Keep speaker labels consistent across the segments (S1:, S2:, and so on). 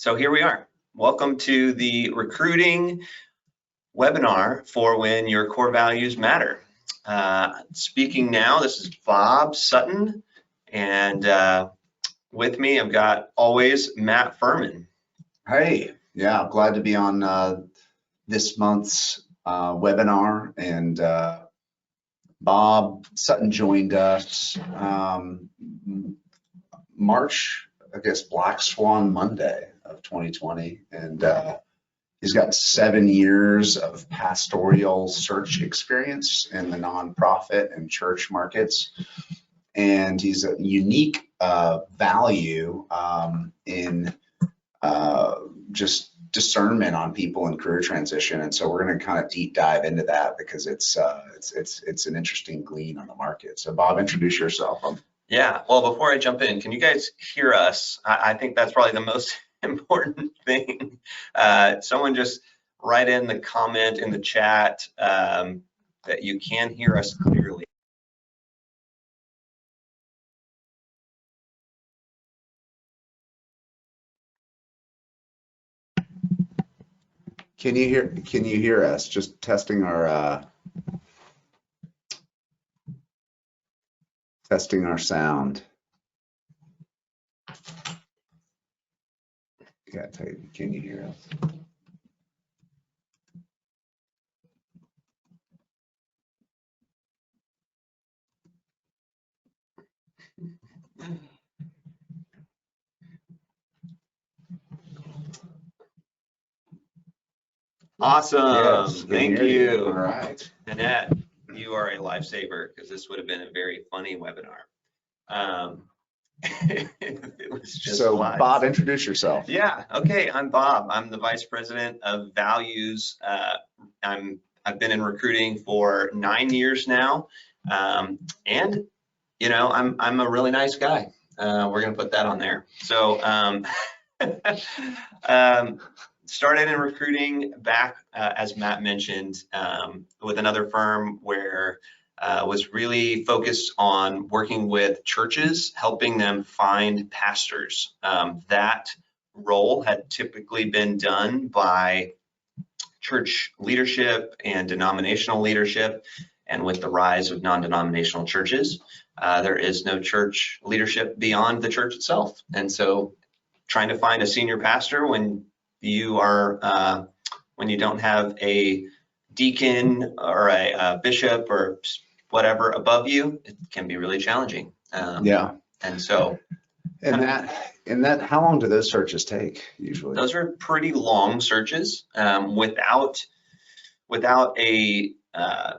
S1: So here we are. Welcome to the recruiting webinar for when your core values matter. Speaking now, this is Bob Sutton, and with me I've got always Matt Furman.
S2: Hey, yeah, glad to be on this month's webinar, and Bob Sutton joined us March, I guess, Black Swan Monday of 2020, and he's got 7 years of pastoral search experience in the nonprofit and church markets, and he's a unique value in just discernment on people in career transition. And so we're going to kind of deep dive into that because it's an interesting glean on the market. So Bob, introduce yourself.
S1: Yeah, well, before I jump in, can you guys hear us? I think that's probably the most important thing. Someone just write in the comment in the chat that you can hear us clearly.
S2: Can you hear us? Just testing our sound. Yeah, can you hear us?
S1: Awesome.
S2: Yes,
S1: Thank you.
S2: All right.
S1: Annette, you are a lifesaver because this would have been a very funny webinar. It was just
S2: so
S1: live.
S2: Bob, introduce yourself.
S1: Yeah, okay, I'm Bob. I'm the Vice President of Values. I've been in recruiting for 9 years now. And you know, I'm a really nice guy. We're gonna put that on there. So started in recruiting back, as Matt mentioned, with another firm where was really focused on working with churches, helping them find pastors. That role had typically been done by church leadership and denominational leadership. And with the rise of non-denominational churches, there is no church leadership beyond the church itself. And so trying to find a senior pastor when you are when you don't have a deacon or a bishop or whatever above you, it can be really challenging.
S2: Yeah.
S1: And so
S2: and that how long do those searches take usually?
S1: Those are pretty long searches. Without a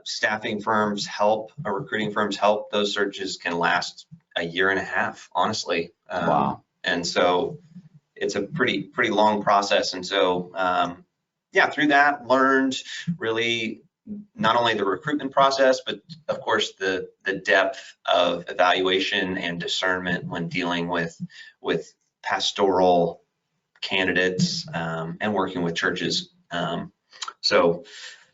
S1: staffing firm's help, a recruiting firm's help, those searches can last a year and a half, honestly.
S2: Wow.
S1: And so it's a pretty long process. And so yeah, through that learned really not only the recruitment process, but of course the depth of evaluation and discernment when dealing with pastoral candidates and working with churches. So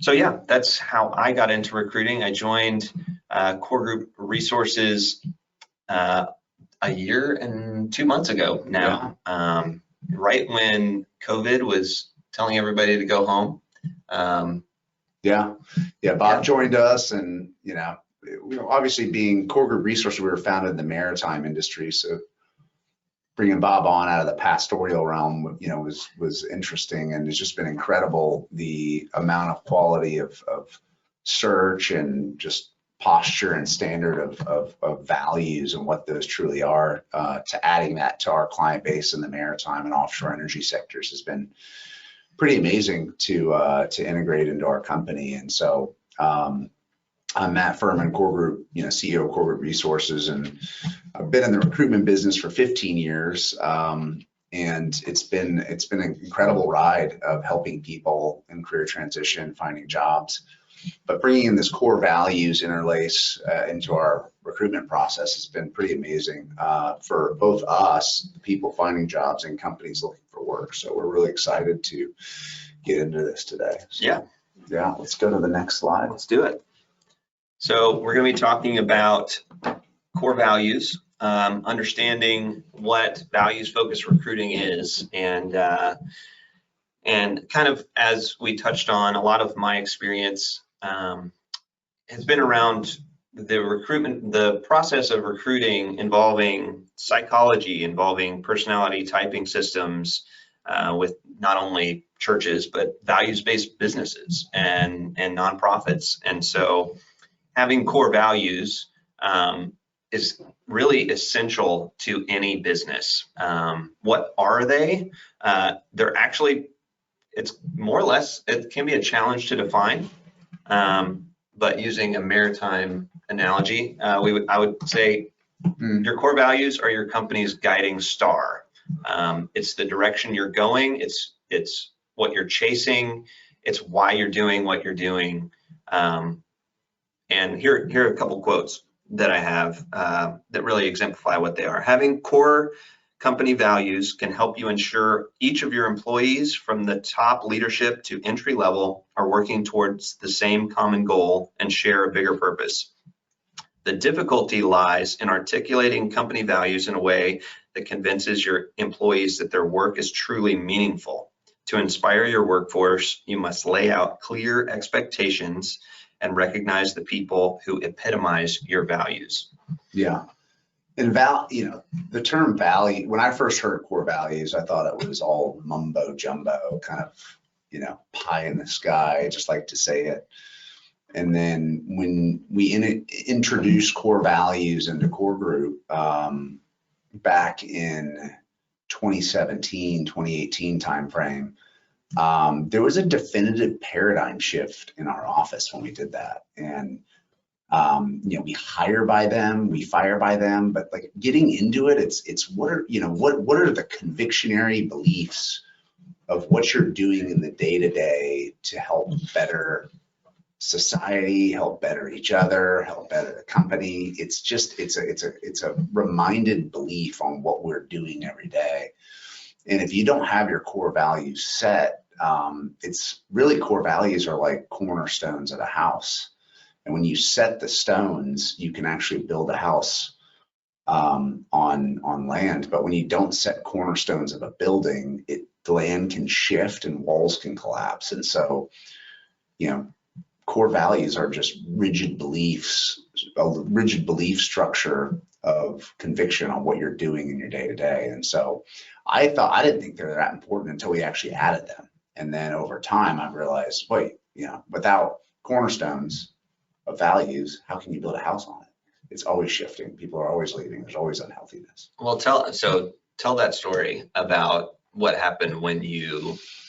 S1: yeah, that's how I got into recruiting. I joined Core Group Resources a year and 2 months ago now, right when COVID was telling everybody to go home.
S2: Bob joined us, and you know, obviously being Core Group Resources, we were founded in the maritime industry, so bringing Bob on out of the pastoral realm, you know, was interesting, and it's just been incredible the amount of quality of search and just posture and standard of values and what those truly are, to adding that to our client base in the maritime and offshore energy sectors has been pretty amazing to integrate into our company. And so I'm Matt Furman, Core Group, CEO of Core Group Resources, and I've been in the recruitment business for 15 years. And it's been an incredible ride of helping people in career transition, finding jobs, but bringing in this core values interlace into our recruitment process has been pretty amazing for both us, the people finding jobs, and companies looking for work. So we're really excited to get into this today. So, yeah, let's go to the next slide.
S1: Let's do it. So we're going to be talking about core values understanding what values-focused recruiting is, and kind of as we touched on, a lot of my experience has been around the recruitment, the process of recruiting involving psychology, involving personality typing systems with not only churches, but values-based businesses and nonprofits. And so having core values is really essential to any business. What are they? They're actually, it's more or less, it can be a challenge to define. But using a maritime analogy, I would say your core values are your company's guiding star. It's the direction you're going. It's what you're chasing. It's why you're doing what you're doing. And here are a couple quotes that I have that really exemplify what they are. Having core company values can help you ensure each of your employees, from the top leadership to entry level, are working towards the same common goal and share a bigger purpose. The difficulty lies in articulating company values in a way that convinces your employees that their work is truly meaningful. To inspire your workforce, you must lay out clear expectations and recognize the people who epitomize your values.
S2: Yeah. And the term value, when I first heard core values, I thought it was all mumbo jumbo, kind of, pie in the sky. I just like to say it. And then when we introduced core values into core group back in 2017, 2018 timeframe, there was a definitive paradigm shift in our office when we did that. And we hire by them, we fire by them, but like getting into it, it's what are the convictionary beliefs of what you're doing in the day-to-day to help better society, help better each other, help better the company. It's a reminded belief on what we're doing every day. And if you don't have your core values set, it's really, core values are like cornerstones of a house. And when you set the stones, you can actually build a house on land. But when you don't set cornerstones of a building, the land can shift and walls can collapse. And so, core values are just rigid beliefs, a rigid belief structure of conviction on what you're doing in your day-to-day. And so I didn't think they were that important until we actually added them. And then over time, I've realized, wait, without cornerstones of values, how can you build a house on it? It's always shifting. People are always leaving. There's always unhealthiness.
S1: Well, tell that story about what happened when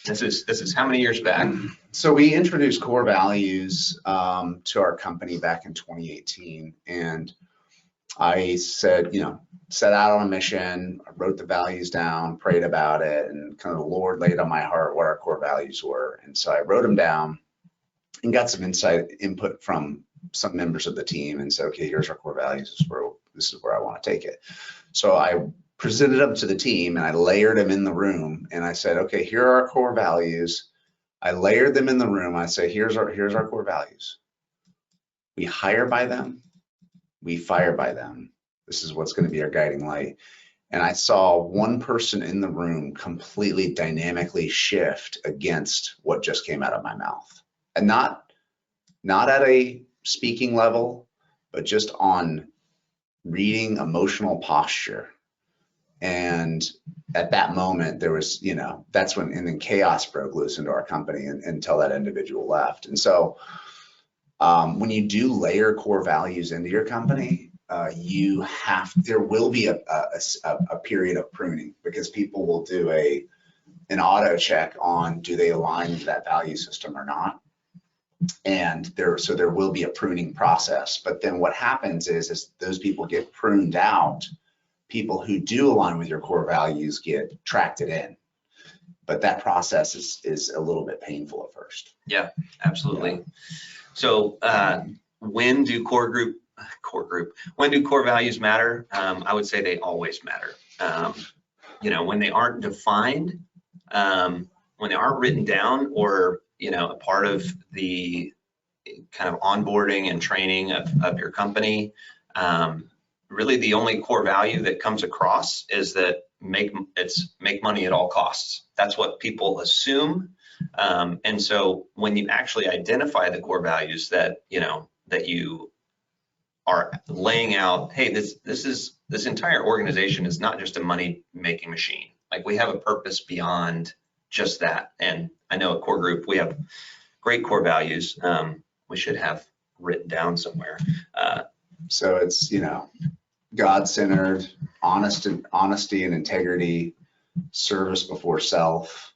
S1: this is how many years back?
S2: So we introduced core values to our company back in 2018. And I said, set out on a mission, I wrote the values down, prayed about it, and kind of the Lord laid on my heart what our core values were. And so I wrote them down and got some input from some members of the team and said, okay, here's our core values. This is where I want to take it. So I presented them to the team and I layered them in the room. And I said, okay, here are our core values. I layered them in the room. I say, here's our core values. We hire by them. We fire by them. This is what's going to be our guiding light. And I saw one person in the room completely dynamically shift against what just came out of my mouth. And not at a speaking level, but just on reading emotional posture. And at that moment, there was, that's when, and then chaos broke loose into our company until that individual left. And so when you do layer core values into your company, there will be a period of pruning, because people will do an auto check on, do they align to that value system or not? And there will be a pruning process. But then what happens is those people get pruned out. People who do align with your core values get tracted in, but that process is a little bit painful at first.
S1: Yeah, absolutely. Yeah. So when do core values matter? I would say they always matter. When they aren't defined, when they aren't written down, or a part of the kind of onboarding and training of your company, really the only core value that comes across is that make money at all costs. That's what people assume. And so when you actually identify the core values that, that you are laying out, hey, this entire organization is not just a money making machine. Like, we have a purpose beyond just that. And I know at Core Group, we have great core values. We should have written down somewhere.
S2: So it's, God-centered, honesty and integrity, service before self,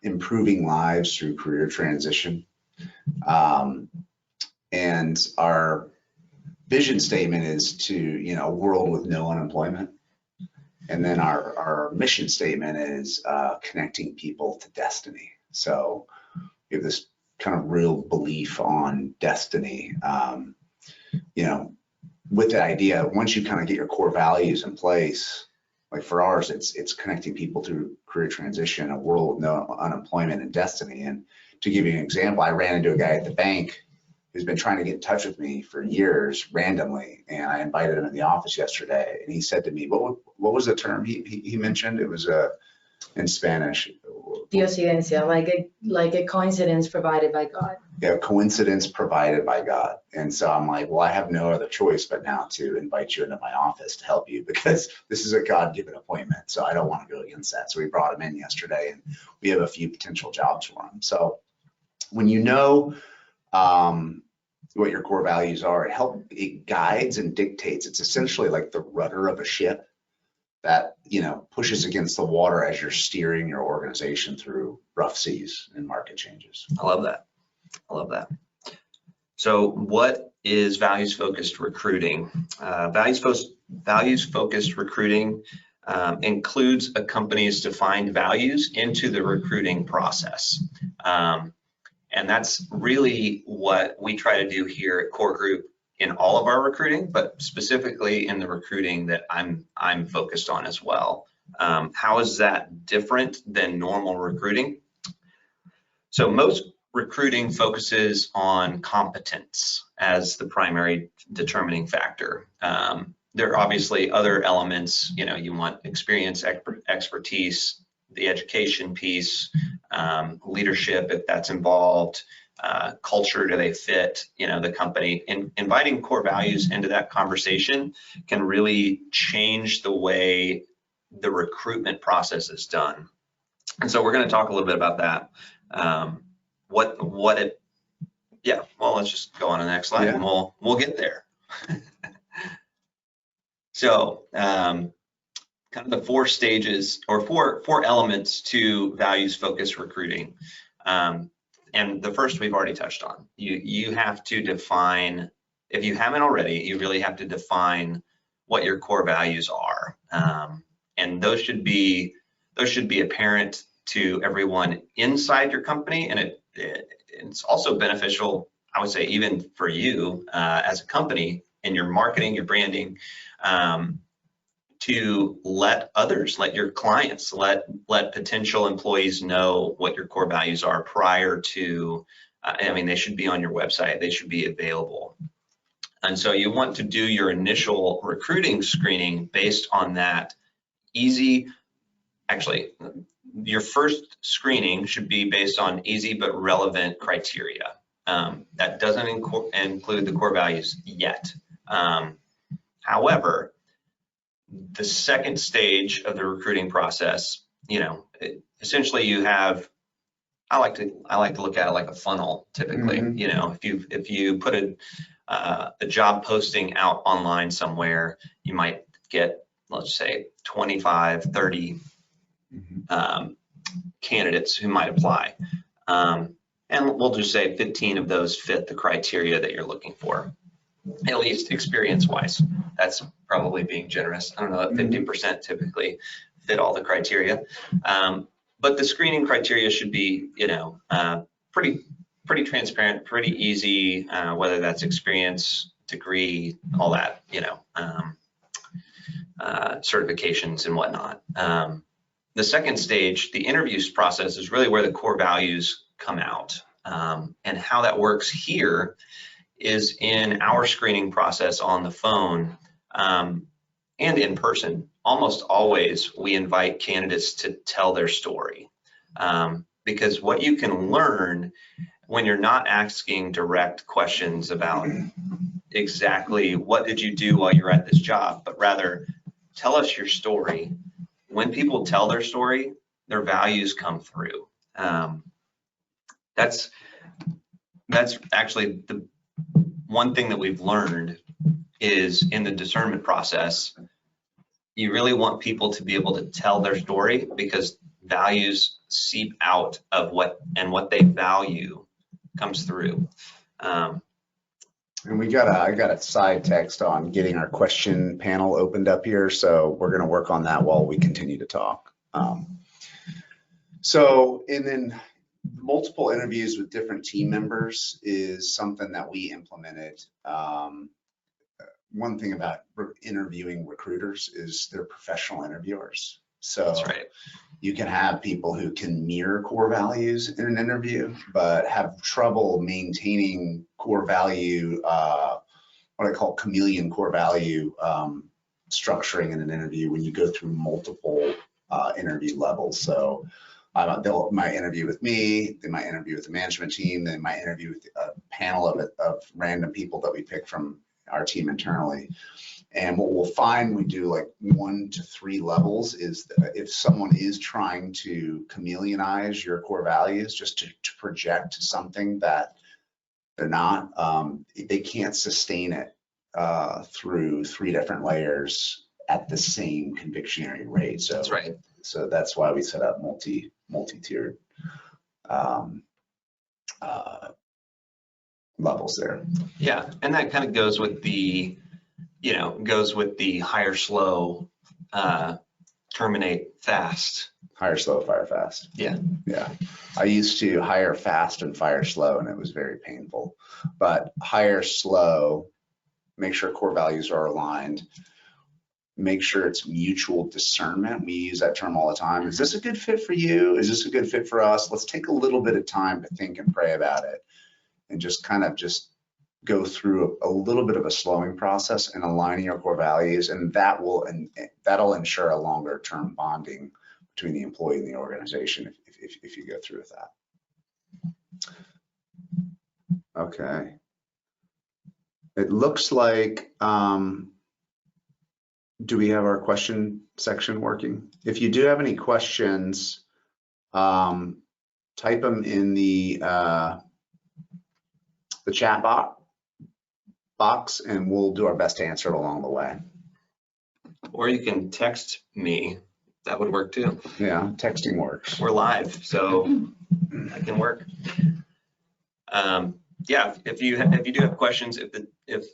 S2: improving lives through career transition. And our vision statement is to, a world with no unemployment. And then our mission statement is connecting people to destiny. So we have this kind of real belief on destiny. With the idea, once you kind of get your core values in place, like for ours, it's connecting people through career transition, a world with no unemployment, and destiny. And to give you an example, I ran into a guy at the bank who's been trying to get in touch with me for years randomly, and I invited him in the office yesterday, and he said to me, what was the term he mentioned? It was in Spanish.
S3: Diosidencia, like a coincidence provided by God.
S2: Yeah, coincidence provided by God. And so I'm like, well, I have no other choice but now to invite you into my office to help you, because this is a God-given appointment. So I don't want to go against that. So we brought him in yesterday, and we have a few potential jobs for him. So when you know what your core values are, it guides and dictates. It's essentially like the rudder of a ship that pushes against the water as you're steering your organization through rough seas and market changes.
S1: I love that. So what is values-focused recruiting? Values-focused recruiting includes a company's defined values into the recruiting process. And that's really what we try to do here at Core Group in all of our recruiting, but specifically in the recruiting that I'm focused on as well. How is that different than normal recruiting? So most recruiting focuses on competence as the primary determining factor. There are obviously other elements, you want experience, expertise, the education piece, leadership, if that's involved, culture, do they fit, the company. And inviting core values into that conversation can really change the way the recruitment process is done. And so we're going to talk a little bit about that. Let's just go on to the next slide, and we'll get there. So kind of the 4 stages or four elements to values-focused recruiting. And the first we've already touched on. You have to define, if you haven't already, you really have to define what your core values are. And those should be apparent to everyone inside your company. And it's also beneficial, I would say, even for you as a company in your marketing, your branding, to let your clients, let potential employees know what your core values are prior to, they should be on your website, they should be available. And so you want to do your initial recruiting screening based on that your first screening should be based on easy but relevant criteria. That doesn't include the core values yet. However, the second stage of the recruiting process, essentially you have, I like to look at it like a funnel typically. Mm-hmm. If you put a job posting out online somewhere, you might get, let's say, 25, 30 candidates who might apply. And we'll just say 15 of those fit the criteria that you're looking for, at least experience-wise. That's probably being generous. I don't know, 50% typically fit all the criteria. But the screening criteria should be, pretty transparent, pretty easy, whether that's experience, degree, all that, certifications and whatnot. The second stage, the interviews process, is really where the core values come out. And how that works here is in our screening process on the phone and in person. Almost always we invite candidates to tell their story, because what you can learn when you're not asking direct questions about exactly what did you do while you're at this job, but rather tell us your story. When people tell their story, their values come through. That's actually the one thing that we've learned is in the discernment process, you really want people to be able to tell their story because values seep out of what they value comes through.
S2: And I got a side text on getting our question panel opened up here, so we're going to work on that while we continue to talk. And then multiple interviews with different team members is something that we implemented. One thing about interviewing recruiters is they're professional interviewers. So
S1: That's right.
S2: You can have people who can mirror core values in an interview, but have trouble maintaining core value, what I call chameleon core value structuring in an interview when you go through multiple interview levels. So they might interview with me, they might interview with the management team, they might interview with a panel of random people that we pick from our team internally. And what we'll find we do like 1 to 3 levels is that if someone is trying to chameleonize your core values just to project something that they're not, they can't sustain it through 3 different layers at the same convictionary rate. So
S1: That's right.
S2: So that's why we set up multi-tiered levels there.
S1: Yeah, and that kind of goes with the hire slow, terminate fast.
S2: Hire slow, fire fast.
S1: Yeah.
S2: Yeah. I used to hire fast and fire slow, and it was very painful. But hire slow, make sure core values are aligned, make sure it's mutual discernment. We use that term all the time. Is this a good fit for you? Is this a good fit for us? Let's take a little bit of time to think and pray about it, and just go through a little bit of a slowing process and aligning your core values, and that'll ensure a longer term bonding between the employee and the organization if you go through with that. Okay. It looks like, do we have our question section working? If you do have any questions, type them in the chat box, and we'll do our best to answer it along the way.
S1: Or you can text me. That would work too.
S2: Yeah, texting works.
S1: We're live, so that can work. Yeah, if you do have questions, if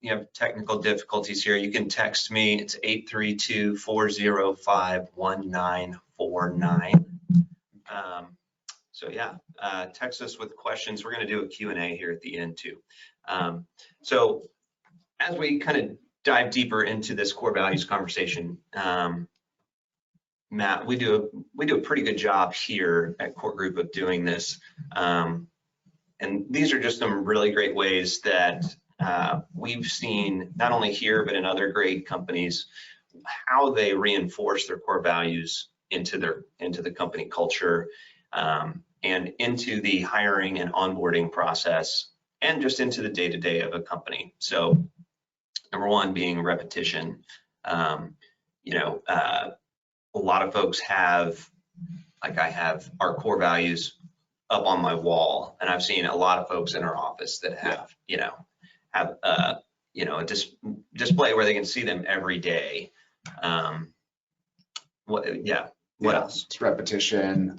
S1: you have technical difficulties here, you can text me. It's 832-405-1949. So yeah, text us with questions. We're going to do a Q&A here at the end too. So as we kind of dive deeper into this core values conversation, Matt, we do a pretty good job here at Core Group of doing this. And these are just some really great ways that we've seen, not only here, but in other great companies, how they reinforce their core values into the company culture and into the hiring and onboarding process, and just into the day-to-day of a company. So number one being repetition. A lot of folks have, like I have, our core values up on my wall, and I've seen a lot of folks in our office that have, a display where they can see them every day. What else?
S2: It's repetition.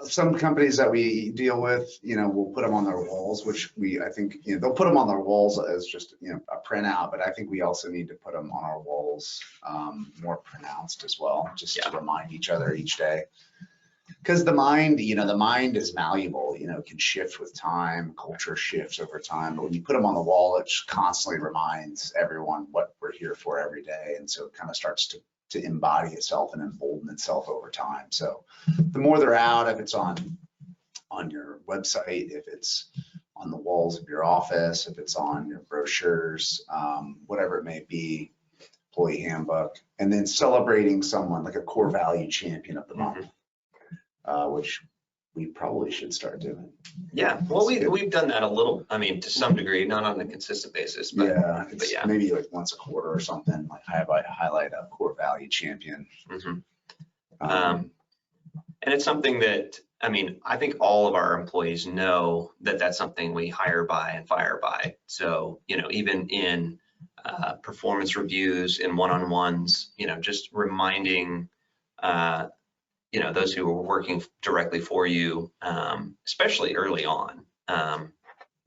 S2: Some companies that we deal with, we'll put them on their walls, which I think, they'll put them on their walls as just, a printout, but I think we also need to put them on our walls more pronounced as well, just to remind each other each day. Because the mind is malleable, it can shift with time, culture shifts over time, but when you put them on the wall, it just constantly reminds everyone what we're here for every day. And so it kind of starts to embody itself and embolden itself over time. So the more they're out, if it's on on your website, if it's on the walls of your office, if it's on your brochures, whatever it may be, employee handbook, and then celebrating someone like a core value champion of the month, which we probably should start doing.
S1: Yeah, well, we've done that a little, I mean, to some degree, not on a consistent basis, but
S2: Yeah, it's
S1: yeah.
S2: maybe like once a quarter or something, like highlight a core value champion.
S1: And it's something that, I mean, I think all of our employees know that that's something we hire by and fire by. So, you know, even in performance reviews and one-on-ones, you know, just reminding, you know, those who are working directly for you, especially early on,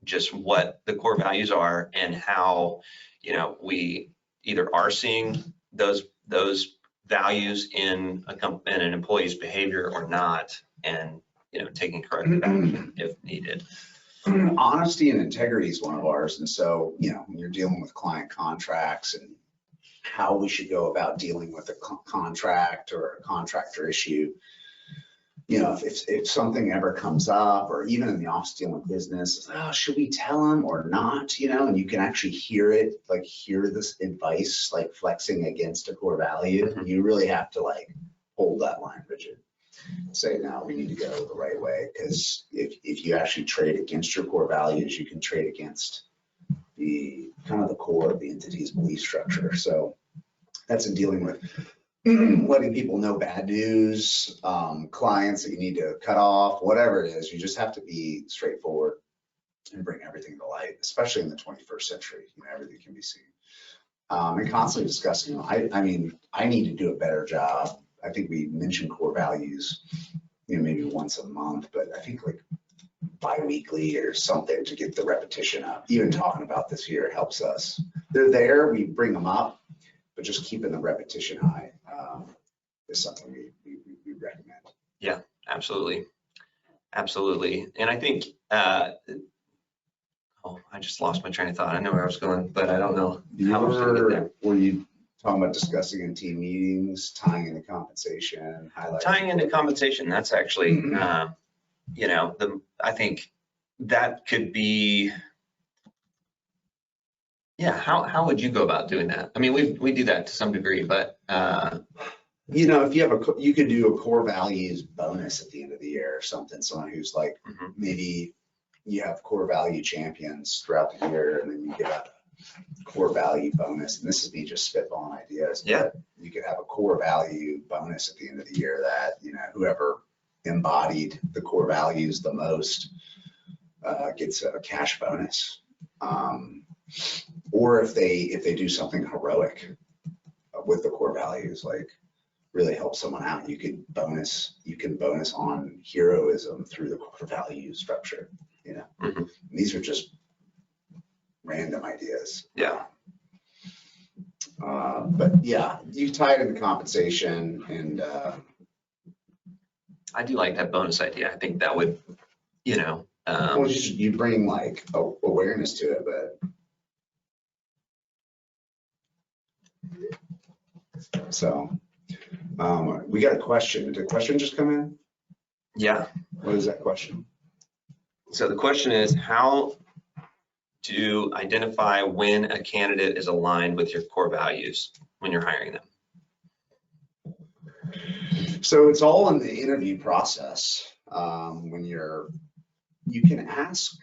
S1: just what the core values are and how, you know, we either are seeing those values in an employee's behavior or not, and, you know, taking corrective action if needed.
S2: Honesty and integrity is one of ours. And so, you know, when you're dealing with client contracts and how we should go about dealing with a contract or a contractor issue, you know, if something ever comes up, or even in the office dealing with business, oh, should we tell them or not, you know, and you can actually hear it, like hear this advice, like flexing against a core value. You really have to like hold that line rigid. Say, no, we need to go the right way, because if you actually trade against your core values, you can trade against the kind of the core of the entity's belief structure. So that's in dealing with letting people know bad news, clients that you need to cut off, whatever it is. You just have to be straightforward and bring everything to light, especially in the 21st century. You know, everything can be seen. And constantly discussing, you know, I mean, I need to do a better job. I think we mentioned core values, you know, maybe once a month, but I think like bi-weekly or something to get the repetition up. Even talking about this here helps us. They're there, we bring them up, but just keeping the repetition high is something we recommend.
S1: Yeah, absolutely. Absolutely. And I think, oh, I just lost my train of thought. I know where I was going, but I don't know how I was going to get there.
S2: Were you talking about discussing in team meetings, tying into compensation, highlighting?
S1: Tying into compensation, that's actually, you know, I think that could be, yeah, how would you go about doing that? I mean, we do that to some degree, but
S2: you know, if you have you could do a core values bonus at the end of the year or something. Someone who's like, maybe you have core value champions throughout the year, and then you get a core value bonus. And this is me just spitballing ideas.
S1: Yeah.
S2: But you could have a core value bonus at the end of the year that, you know, whoever embodied the core values the most gets a cash bonus. Or if they do something heroic with the core values, like really help someone out, you can bonus on heroism through the core value structure, you know. These are just random ideas.
S1: Yeah.
S2: But yeah, you tie it into compensation, and
S1: I do like that bonus idea. I think that would, you know,
S2: well, you bring like awareness to it, but so we got a question. Did a question just come in?
S1: Yeah.
S2: What is that question?
S1: So the question is how to identify when a candidate is aligned with your core values when you're hiring them.
S2: So it's all in the interview process. When you can ask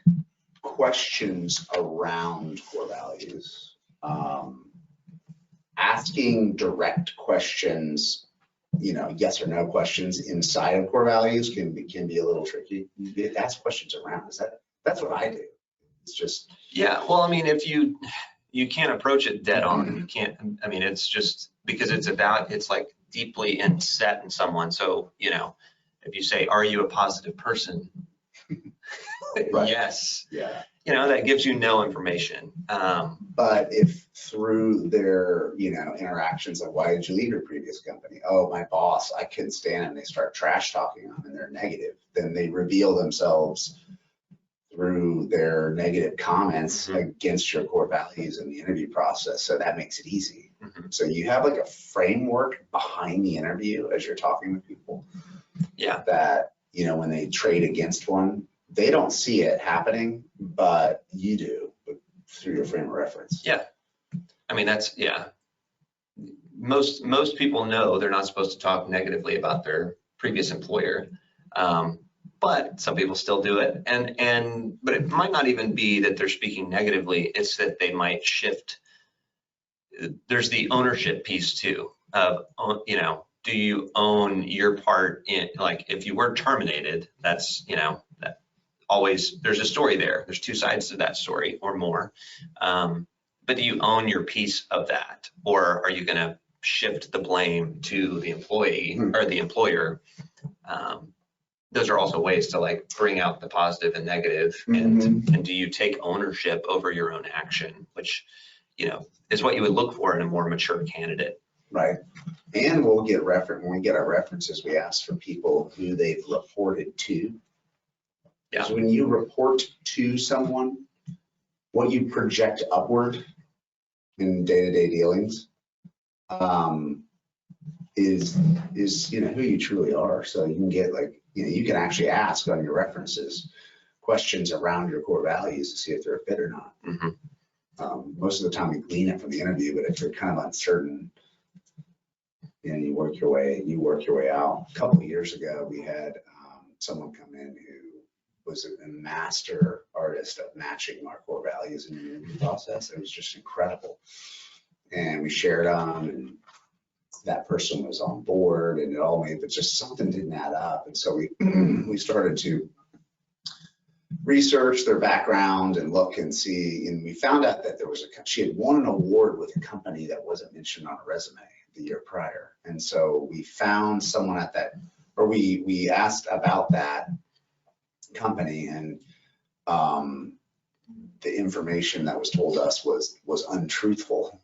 S2: questions around core values. Asking direct questions, you know, yes or no questions inside of core values can be a little tricky. You ask questions around. That's what I do. It's just,
S1: yeah. Well, I mean, if you can't approach it dead on, you can't. I mean, it's just because it's like deeply inset in someone. So, you know, if you say, "Are you a positive person?"
S2: Right.
S1: Yes.
S2: Yeah.
S1: You know, that gives you no information.
S2: But if through their, you know, interactions, like, why did you leave your previous company? Oh, my boss, I couldn't stand him. They start trash talking them and they're negative. Then they reveal themselves through their negative comments against your core values in the interview process. So that makes it easy. So you have like a framework behind the interview as you're talking to people.
S1: Yeah.
S2: That you know, when they trade against one, they don't see it happening, but you do through your frame of reference.
S1: Yeah. I mean, that's, yeah. Most people know they're not supposed to talk negatively about their previous employer. But some people still do it. But it might not even be that they're speaking negatively. It's that they might shift. There's the ownership piece too of, you know, do you own your part in, like, if you were terminated, that's, you know, that always, there's a story there. There's two sides to that story or more. But do you own your piece of that? Or are you going to shift the blame to the employee or the employer? Those are also ways to like bring out the positive and negative. And do you take ownership over your own action, which, you know, is what you would look for in a more mature candidate.
S2: Right. And we'll get when we get our references, we ask for people who they've reported to.
S1: Yeah.
S2: So when you report to someone, what you project upward in day-to-day dealings is, you know, who you truly are. So you can get like, you know, you can actually ask on your references questions around your core values to see if they're a fit or not. Most of the time we glean it from the interview, but if you're kind of uncertain, you know, you work your way out. A couple of years ago, we had someone come in who was a master artist of matching our core values in the interview process. It was just incredible. And we shared on, and that person was on board, and it all made, but just something didn't add up. And so we started to research their background and look and see, and we found out that she had won an award with a company that wasn't mentioned on a resume the year prior. And so we found someone at that, or we asked about that company, and the information that was told us was untruthful.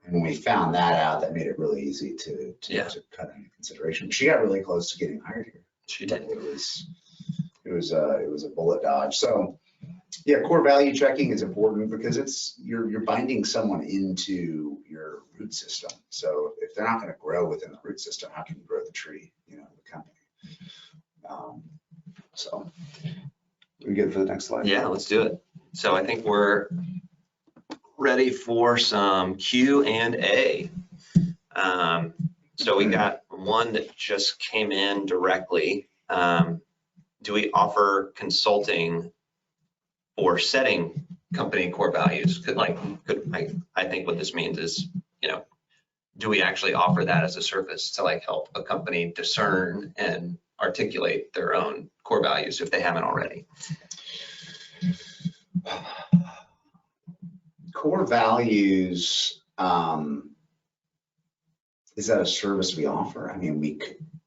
S2: And when we found that out, that made it really easy to cut into consideration. She got really close to getting hired here.
S1: She did.
S2: It was a bullet dodge. So yeah, core value checking is important because you're binding someone into your root system. So if they're not going to grow within the root system, how can you grow the tree, you know, the company? So we good for the next slide?
S1: Yeah, let's do it. So I think we're ready for some Q&A. So we got one that just came in directly. Do we offer consulting or setting company core values? I think what this means is, you know, do we actually offer that as a service to like help a company discern and articulate their own core values if they haven't already?
S2: Core values, is that a service we offer? I mean,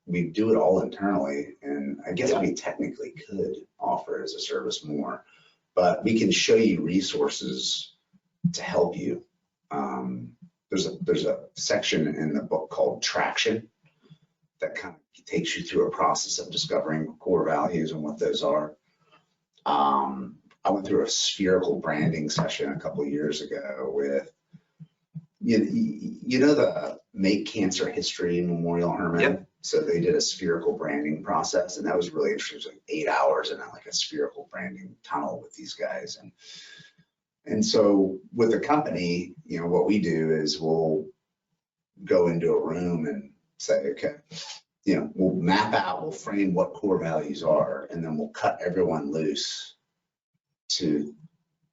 S2: we do it all internally, and I guess we technically could offer it as a service more, but we can show you resources to help you. There's a section in the book called Traction that kind of takes you through a process of discovering core values and what those are. I went through a spherical branding session a couple of years ago with, you know, the Make Cancer History Memorial Hermann.
S1: Yep.
S2: So they did a spherical branding process, and that was really interesting. It was like 8 hours in like a spherical branding tunnel with these guys. And so with the company, you know, what we do is we'll go into a room and say, okay, you know, we'll map out, we'll frame what core values are, and then we'll cut everyone loose to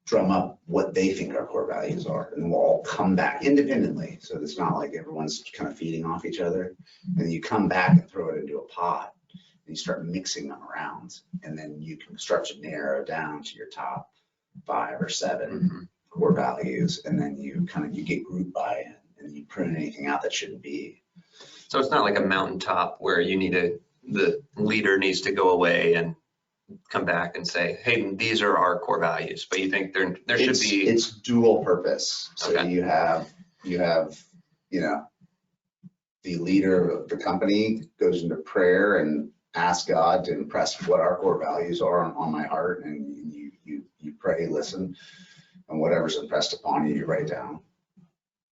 S2: drum up what they think our core values are, and we'll all come back independently. So it's not like everyone's kind of feeding off each other. And you come back and throw it into a pot, and you start mixing them around, and then you can start to narrow down to your top 5 or 7 core values, and then you get group buy-in, and you prune anything out that shouldn't be.
S1: So it's not like a mountaintop where the leader needs to go away and come back and say, hey, these are our core values, but you think there should be.
S2: It's dual purpose. So
S1: Okay.
S2: you have, you know, the leader of the company goes into prayer and asks God to impress what our core values are on my heart, and you pray, listen, and whatever's impressed upon you, you write down.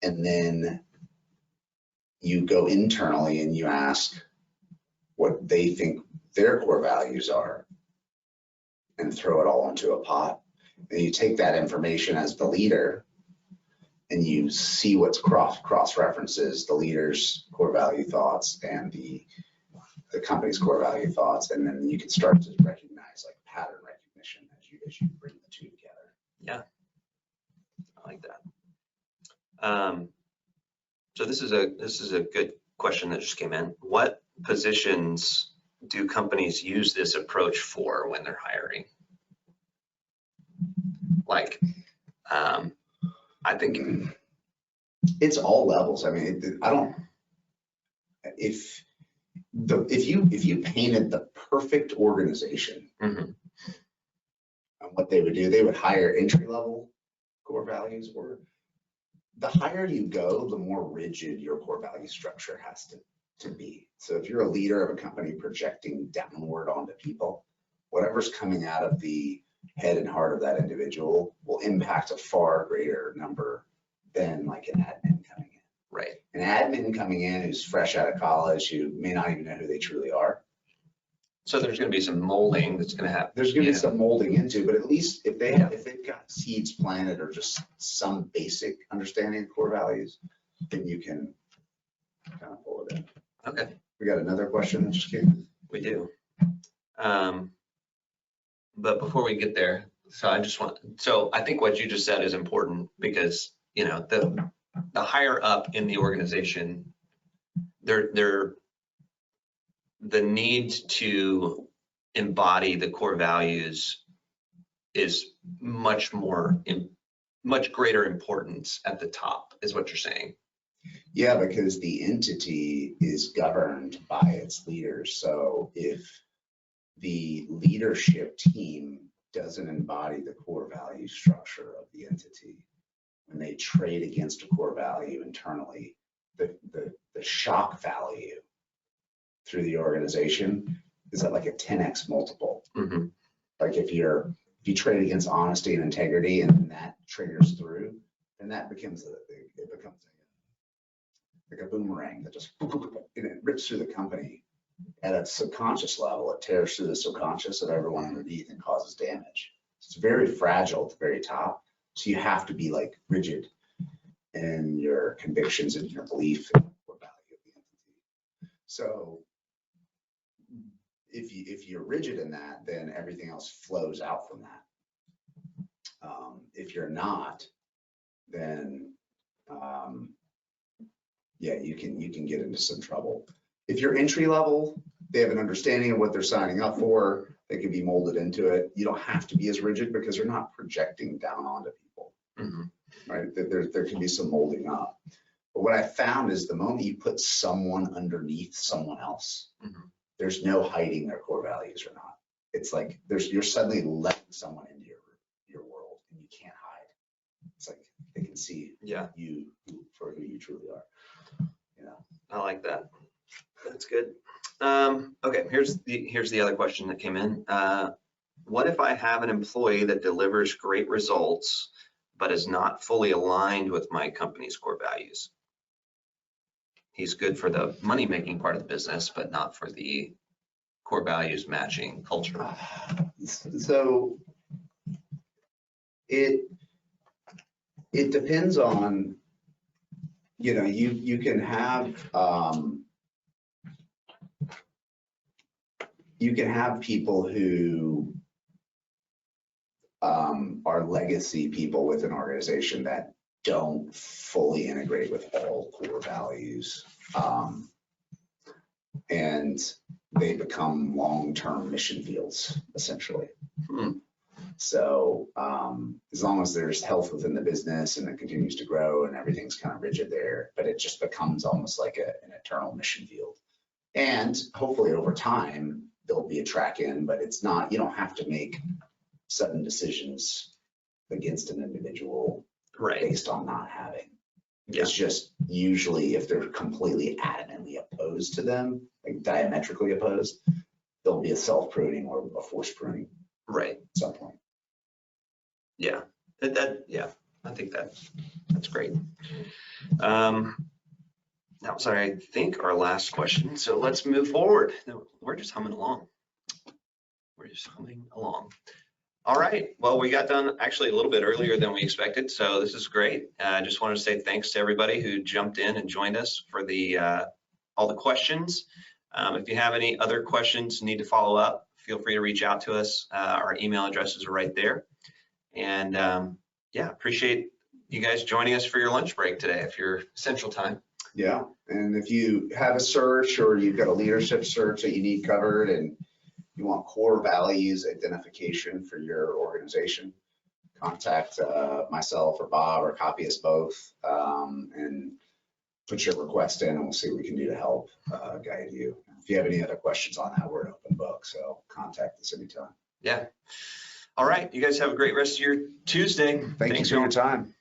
S2: And then you go internally and you ask what they think their core values are and throw it all into a pot. And you take that information as the leader and you see what's cross references the leader's core value thoughts and the company's core value thoughts, and then you can start to recognize like pattern recognition as you bring the two together.
S1: Yeah, I like that. So this is a good question that just came in. What positions do companies use this approach for when they're hiring? Like, I think
S2: it's all levels. I mean, if you painted the perfect organization,
S1: mhm,
S2: and what they would do, they would hire entry level core values, or the higher you go, the more rigid your core value structure has to be. So if you're a leader of a company projecting downward onto people, whatever's coming out of the head and heart of that individual will impact a far greater number than like an admin coming in.
S1: right.
S2: An admin coming in who's fresh out of college, who may not even know who they truly are.
S1: So there's going to be some molding that's going to happen.
S2: There's going to be some molding into, but at least if they've got seeds planted or just some basic understanding of core values, then you can kind of pull it in.
S1: Okay,
S2: We got another question that just came in.
S1: we do. But before we get there, so I think what you just said is important, because, you know, the higher up in the organization, the need to embody the core values is much greater importance at the top, is what you're saying.
S2: Yeah, because the entity is governed by its leaders. So if the leadership team doesn't embody the core value structure of the entity, when they trade against a core value internally, the shock value through the organization is at like a 10x multiple.
S1: Mm-hmm.
S2: Like if you trade against honesty and integrity and that triggers through, then that becomes like a boomerang that just it rips through the company at a subconscious level. It tears through the subconscious of everyone underneath and causes damage. It's very fragile at the very top. So you have to be like rigid in your convictions and your belief in the core value of the entity. So if you're rigid in that, then everything else flows out from that. If you're not, then yeah, you can get into some trouble. If you're entry level, they have an understanding of what they're signing up for. They can be molded into it. You don't have to be as rigid because they're not projecting down onto people, mm-hmm. right? There can be some molding up. But what I found is the moment you put someone underneath someone else, mm-hmm. there's no hiding their core values or not. It's like you're suddenly letting someone into your world and you can't hide. It's like they can see you for who you truly are. You know,
S1: I like that. That's good. Okay, here's the other question that came in. What if I have an employee that delivers great results but is not fully aligned with my company's core values? He's good for the money-making part of the business, but not for the core values matching culture.
S2: So it depends on, you know, you can have people who are legacy people with an organization that don't fully integrate with all core values, and they become long-term mission fields, essentially. So as long as there's health within the business and it continues to grow and everything's kind of rigid there, but it just becomes almost like an eternal mission field. And hopefully over time, there'll be a track in, but it's not, you don't have to make sudden decisions against an individual based on not having. Yeah. It's just usually if they're completely adamantly opposed to them, like diametrically opposed, there'll be a self-pruning or a forced pruning. At some point.
S1: Yeah, I think that's great. That was, I think, our last question. So let's move forward. We're just humming along. we're just humming along. All right, well, we got done actually a little bit earlier than we expected, so this is great. I just wanted to say thanks to everybody who jumped in and joined us for the all the questions. If you have any other questions, need to follow up, feel free to reach out to us. Our email addresses are right there. And yeah, appreciate you guys joining us for your lunch break today, if you're Central Time.
S2: Yeah, and if you have a search or you've got a leadership search that you need covered and you want core values identification for your organization, contact myself or Bob or copy us both, and put your request in and we'll see what we can do to help guide you. If you have any other questions on that, we're an open book, so contact us anytime.
S1: Yeah. All right, you guys have a great rest of your Tuesday.
S2: Thank you for your time.